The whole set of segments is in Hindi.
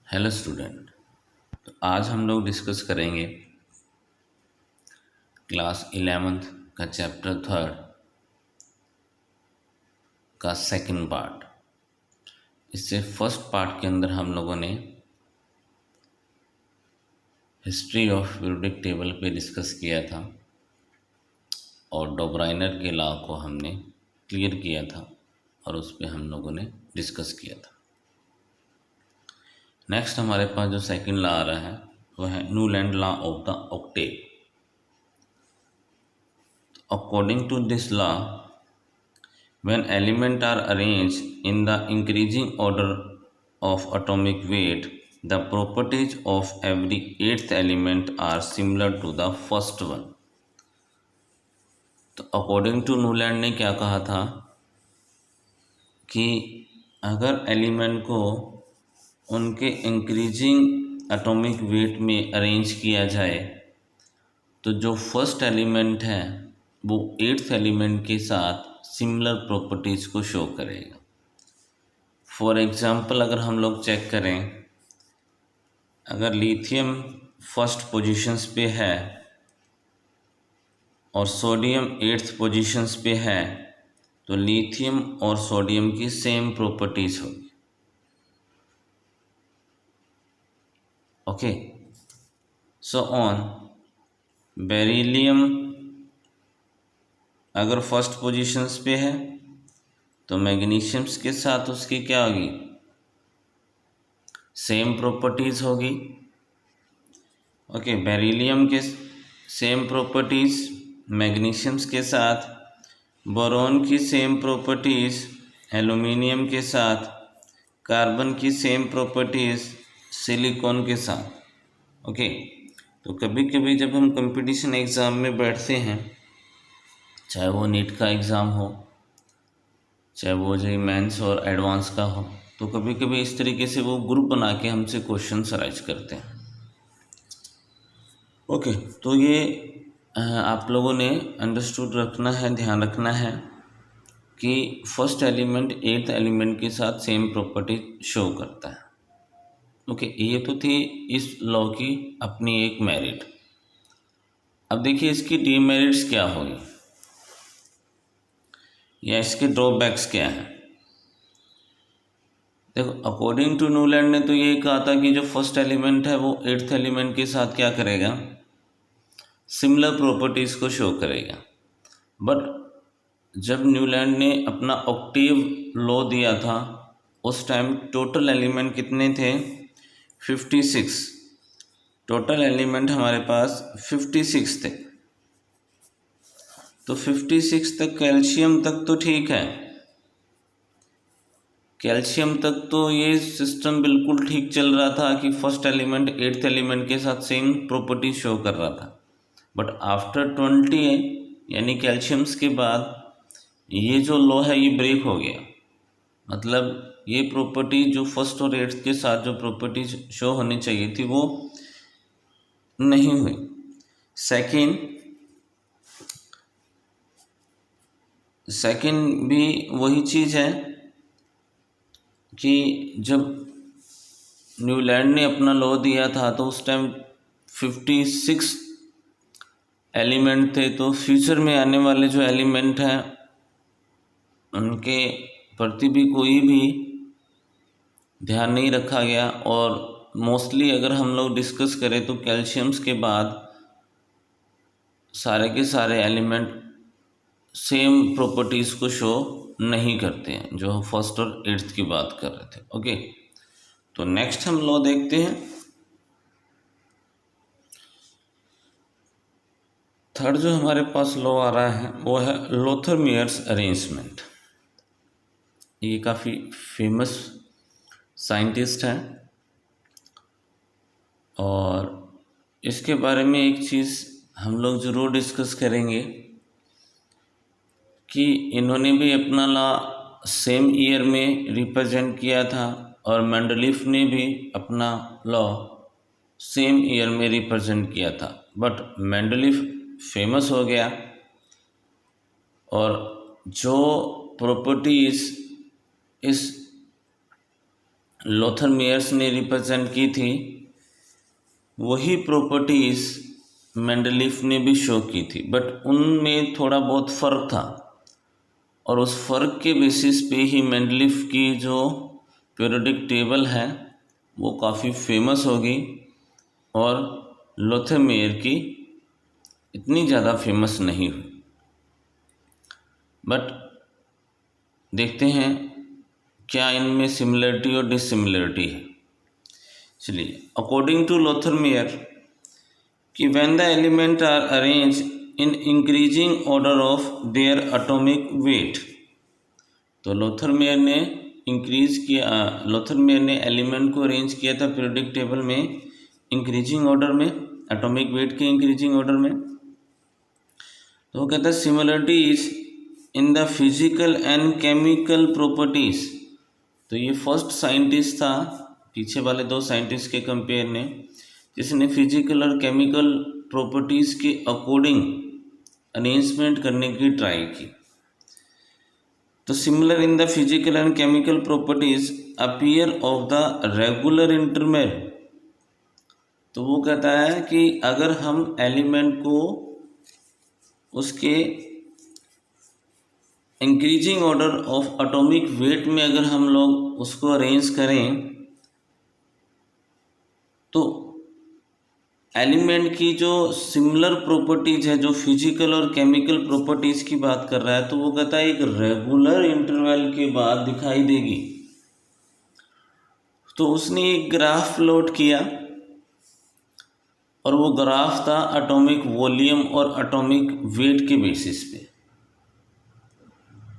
Hello student. तो आज हम लोग डिस्कस करेंगे क्लास 11th का चैप्टर 3 का सेकंड पार्ट। इससे फर्स्ट पार्ट के अंदर हम लोगों ने हिस्ट्री ऑफ पीरियोडिक टेबल पे डिस्कस किया था और डॉबराइनर के लॉ को हमने क्लियर किया था और उस पर हम लोगों ने डिस्कस किया था। नेक्स्ट हमारे पास जो सेकंड लॉ आ रहा है वह है Newland law of the octave. According to this law, when elements are arranged in the increasing order of atomic weight, the properties of every eighth element are similar to the first one. तो अकॉर्डिंग टू न्यूलैंड ने क्या कहा था कि अगर एलिमेंट को उनके इंक्रीजिंग एटॉमिक वेट में अरेंज किया जाए तो जो फर्स्ट एलिमेंट है वो एट्थ एलिमेंट के साथ सिमिलर प्रॉपर्टीज़ को शो करेगा। फॉर एग्ज़ाम्पल अगर हम लोग चेक करें, अगर लिथियम फर्स्ट पोजीशंस पे है और सोडियम एट्थ पोजीशंस पे है तो लिथियम और सोडियम की सेम प्रॉपर्टीज़ होगी। ओके, सो ऑन बेरिलियम अगर फर्स्ट पोजीशंस पे है तो मैग्नीशियम्स के साथ उसकी क्या होगी, सेम प्रॉपर्टीज़ होगी। ओके, बेरिलियम के सेम प्रॉपर्टीज़ मैग्नीशियम्स के साथ, बोरॉन की सेम प्रॉपर्टीज़ एल्युमिनियम के साथ, कार्बन की सेम प्रॉपर्टीज़ सिलिकॉन के साथ। ओके, तो कभी कभी जब हम कंपटीशन एग्ज़ाम में बैठते हैं, चाहे वो नीट का एग्ज़ाम हो, चाहे वो जो मेंस और एडवांस का हो, तो कभी कभी इस तरीके से वो ग्रुप बना के हमसे क्वेश्चन राइज करते हैं। ओके, तो ये आप लोगों ने अंडरस्टूड रखना है, ध्यान रखना है कि फर्स्ट एलिमेंट एट्थ एलिमेंट के साथ सेम प्रॉपर्टी शो करता है। ओके, ये तो थी इस लॉ की अपनी एक मेरिट। अब देखिए इसकी डीमेरिट्स क्या होगी या इसके ड्रॉबैक्स क्या हैं। देखो, अकॉर्डिंग टू न्यूलैंड ने तो ये कहा था कि जो फर्स्ट एलिमेंट है वो एट्थ एलिमेंट के साथ क्या करेगा, सिमिलर प्रॉपर्टीज़ को शो करेगा। बट जब न्यूलैंड ने अपना ऑक्टेव लॉ दिया था उस टाइम टोटल एलिमेंट कितने थे, 56। टोटल एलिमेंट हमारे पास 56 थे। तो 56 तक कैल्शियम तक तो ठीक है, कैल्शियम तक तो ये सिस्टम बिल्कुल ठीक चल रहा था कि फर्स्ट एलिमेंट एट्थ एलिमेंट के साथ सेम प्रॉपर्टी शो कर रहा था। बट आफ्टर 20 यानी कैल्शियम्स के बाद ये जो लॉ है ये ब्रेक हो गया। मतलब ये प्रॉपर्टी जो फर्स्ट और एट्थ के साथ जो प्रॉपर्टी शो होनी चाहिए थी वो नहीं हुई। सेकंड भी वही चीज़ है कि जब न्यूलैंड ने अपना लॉ दिया था तो उस टाइम 56 एलिमेंट थे। तो फ्यूचर में आने वाले जो एलिमेंट हैं उनके प्रति भी कोई भी ध्यान नहीं रखा गया। और मोस्टली अगर हम लोग डिस्कस करें तो कैल्शियम्स के बाद सारे के सारे एलिमेंट सेम प्रॉपर्टीज़ को शो नहीं करते हैं जो फर्स्ट और एट्थ की बात कर रहे थे। ओके, तो नेक्स्ट हम लॉ देखते हैं। थर्ड जो हमारे पास लॉ आ रहा है वो है लोथरमियर्स अरेंजमेंट। ये काफ़ी फेमस साइंटिस्ट हैं और इसके बारे में एक चीज़ हम लोग ज़रूर डिस्कस करेंगे कि इन्होंने भी अपना लॉ सेम ईयर में रिप्रेजेंट किया था और मेंडलीफ ने भी अपना लॉ सेम ईयर में रिप्रेजेंट किया था। बट मेंडलीफ फेमस हो गया और जो प्रॉपर्टीज़ इस लोथर मेयर्स ने रिप्रेजेंट की थी वही प्रॉपर्टीज़ मेंडलीफ ने भी शो की थी, बट उनमें थोड़ा बहुत फ़र्क था और उस फ़र्क के बेसिस पे ही मेंडलीफ की जो पीरियोडिक टेबल है वो काफ़ी फेमस होगी और लोथर मेयर की इतनी ज़्यादा फेमस नहीं हुई। बट देखते हैं क्या इनमें सिमिलरिटी और डिसिमिलरिटी है। चलिए, अकॉर्डिंग टू लोथर मेयर कि when the element are arrange in increasing order of their atomic weight, तो लोथर मेयर ने एलिमेंट को अरेंज किया था पीरियोडिक टेबल में इंक्रीजिंग ऑर्डर में, एटॉमिक वेट के इंक्रीजिंग ऑर्डर में। तो वो कहता है similarities in the physical and chemical properties. तो ये फर्स्ट साइंटिस्ट था पीछे वाले दो साइंटिस्ट के कंपेयर ने जिसने फिजिकल और केमिकल प्रॉपर्टीज़ के अकॉर्डिंग अरेंजमेंट करने की ट्राई की। तो similar in the physical and chemical properties appear of the regular interval. तो वो कहता है कि अगर हम एलिमेंट को उसके increasing order of atomic weight में अगर हम लोग उसको अरेंज करें तो एलिमेंट की जो सिमिलर प्रॉपर्टीज है, जो फिजिकल और केमिकल प्रॉपर्टीज की बात कर रहा है, तो वो कहता है एक रेगुलर इंटरवल के बाद दिखाई देगी। तो उसने एक ग्राफ प्लॉट किया और वो ग्राफ था एटॉमिक वॉल्यूम और एटॉमिक वेट के बेसिस पे।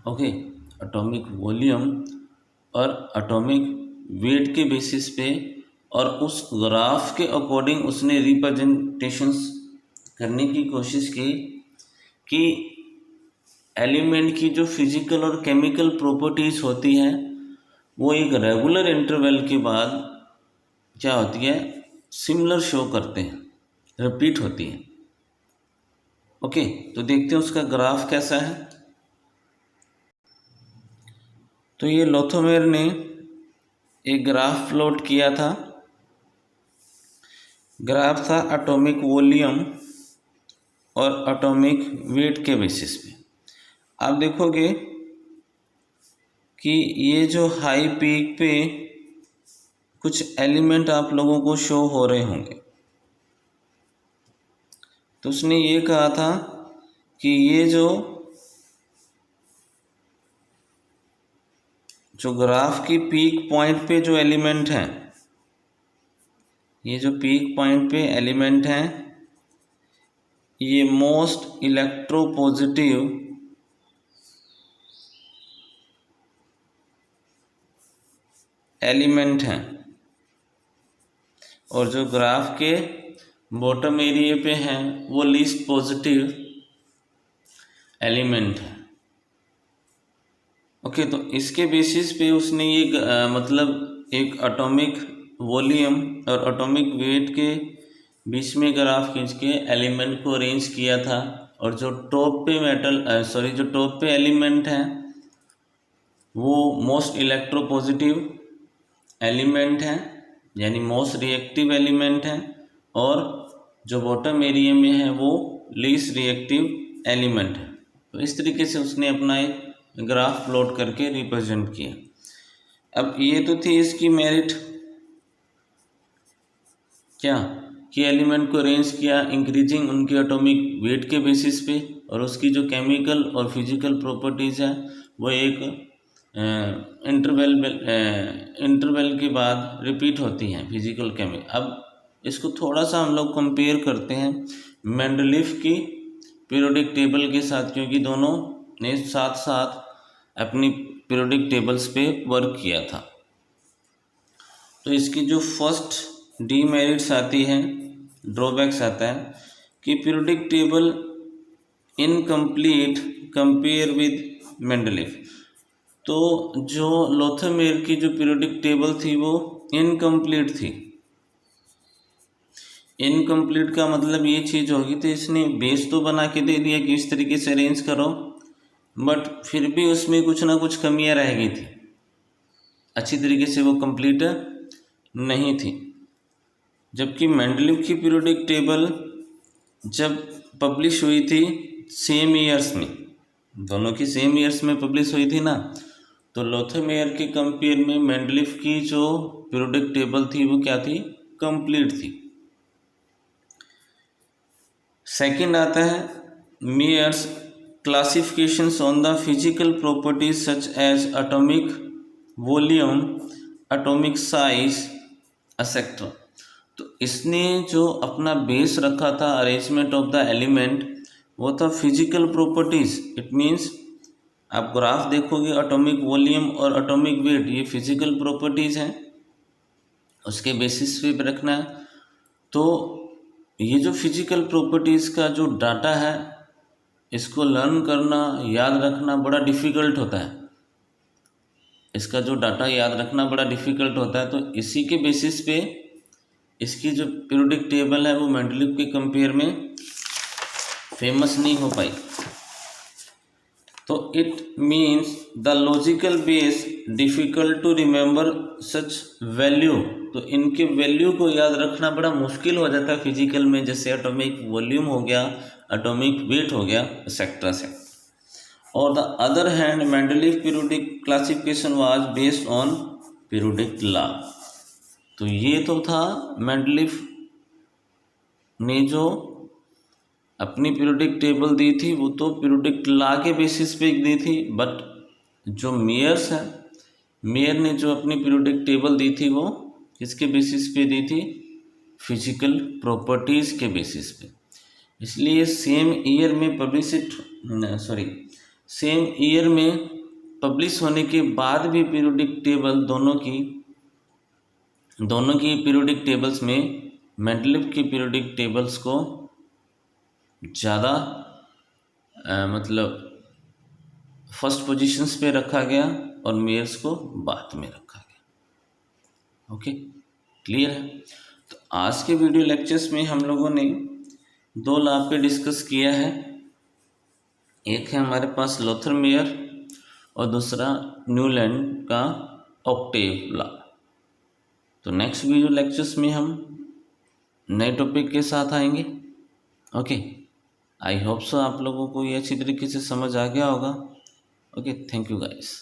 ओके, एटॉमिक वॉल्यूम और एटॉमिक वेट के बेसिस पे, और उस ग्राफ के अकॉर्डिंग उसने रिप्रेजेंटेशंस करने की कोशिश की कि एलिमेंट की जो फिजिकल और केमिकल प्रॉपर्टीज़ होती हैं वो एक रेगुलर इंटरवल के बाद क्या होती है, सिमिलर शो करते हैं, रिपीट होती हैं। ओके, तो देखते हैं उसका ग्राफ कैसा है। तो ये लोथोमेर ने एक ग्राफ प्लॉट किया था। ग्राफ था एटॉमिक वॉल्यूम और एटॉमिक वेट के बेसिस पे। आप देखोगे कि ये जो हाई पीक पे कुछ एलिमेंट आप लोगों को शो हो रहे होंगे। तो उसने ये कहा था कि ये जो ग्राफ की पीक पॉइंट पे जो एलिमेंट हैं, ये जो पीक पॉइंट पे एलिमेंट हैं, ये मोस्ट इलेक्ट्रोपॉजिटिव एलिमेंट हैं और जो ग्राफ के बॉटम एरिया पे हैं वो लीस्ट पॉजिटिव एलिमेंट है। ओके, तो इसके बेसिस पे उसने ये मतलब एक एटॉमिक वॉल्यूम और एटॉमिक वेट के बीच में ग्राफ खींच के एलिमेंट को अरेंज किया था। और जो टॉप पे एलिमेंट हैं वो मोस्ट इलेक्ट्रोपॉजिटिव एलिमेंट हैं, यानी मोस्ट रिएक्टिव एलिमेंट हैं, और जो बॉटम एरिया में है वो लीस्ट रिएक्टिव एलिमेंट है। तो इस तरीके से उसने अपना एक ग्राफ प्लॉट करके रिप्रेजेंट किया। अब ये तो थी इसकी मेरिट, क्या कि एलिमेंट को अरेंज किया इंक्रीजिंग उनके एटॉमिक वेट के बेसिस पे, और उसकी जो केमिकल और फिजिकल प्रॉपर्टीज़ है वो एक इंटरवल के बाद रिपीट होती हैं फिजिकल केमिकल। अब इसको थोड़ा सा हम लोग कंपेयर करते हैं मेंडलीफ की पीरियोडिक टेबल के साथ, क्योंकि दोनों ने साथ साथ अपनी पीरियोडिक टेबल्स पे वर्क किया था। तो इसकी जो फर्स्ट डीमेरिट्स आती हैं, ड्रॉबैक्स आता है कि periodic table incomplete compare with Mendeleev. तो जो लोथरमेयर की जो पीरियोडिक टेबल थी वो इनकम्प्लीट थी। इनकम्प्लीट का मतलब ये चीज़ होगी, तो इसने बेस तो बना के दे दिया कि इस तरीके से अरेंज करो, बट फिर भी उसमें कुछ ना कुछ कमियां रह गई थी। अच्छी तरीके से वो कंप्लीट नहीं थी। जबकि मेंडलीव की पीरियोडिक टेबल जब पब्लिश हुई थी सेम ईयर्स में, दोनों की सेम ईयर्स में पब्लिश हुई थी ना, तो लोथर मेयर के कंपेयर में मेंडलीव की जो पीरियोडिक टेबल थी वो क्या थी, कंप्लीट थी। सेकंड आता है Meyer's classifications on the physical properties such as atomic volume, atomic size etcetera. तो इसने जो अपना बेस रखा था अरेंजमेंट ऑफ द एलिमेंट, वो था फिजिकल प्रॉपर्टीज। इट मीन्स आप ग्राफ देखोगे, एटॉमिक वॉल्यूम और एटॉमिक वेट ये फिजिकल प्रॉपर्टीज हैं, उसके बेसिस पे रखना है। तो ये जो फिजिकल प्रॉपर्टीज का जो डाटा है, इसको लर्न करना, याद रखना बड़ा डिफ़िकल्ट होता है। इसका जो डाटा याद रखना बड़ा डिफ़िकल्ट होता है। तो इसी के बेसिस पे इसकी जो पीरियोडिक टेबल है वो मेंडलीव के कंपेयर में फेमस नहीं हो पाई। तो it means the logical base difficult to remember such value. तो इनके वैल्यू को याद रखना बड़ा मुश्किल हो जाता है फिजिकल में, जैसे एटॉमिक वॉल्यूम हो गया, एटॉमिक वेट हो गया, एक्सेट्रा से। और the other hand Mendeleev periodic classification was based on periodic law. तो ये तो था मेंडलीव ने जो अपनी पीरियोडिक टेबल दी थी, वो तो पीरियोडिक लॉ के बेसिस पे दी थी। बट जो मेयर्स है, मेयर ने जो अपनी पीरियोडिक टेबल दी थी वो किसके बेसिस पे दी थी, फिजिकल प्रॉपर्टीज़ के बेसिस पे। इसलिए सेम ईयर में पब्लिश होने के बाद भी पीरियोडिक टेबल दोनों की पीरियोडिक टेबल्स में मेंडलीव की पीरियोडिक टेबल्स को ज़्यादा मतलब फर्स्ट पोजीशंस पे रखा गया और मेयर्स को बाद में रखा गया। ओके, क्लियर है। तो आज के वीडियो लेक्चर्स में हम लोगों ने 2 लॉ पे डिस्कस किया है। एक है हमारे पास लोथर मेयर और दूसरा न्यूलैंड का ऑक्टेव लॉ। तो नेक्स्ट वीडियो लेक्चर्स में हम नए टॉपिक के साथ आएंगे। ओके, आई होप सो आप लोगों को ये अच्छी तरीके से समझ आ गया होगा। Okay, thank you guys.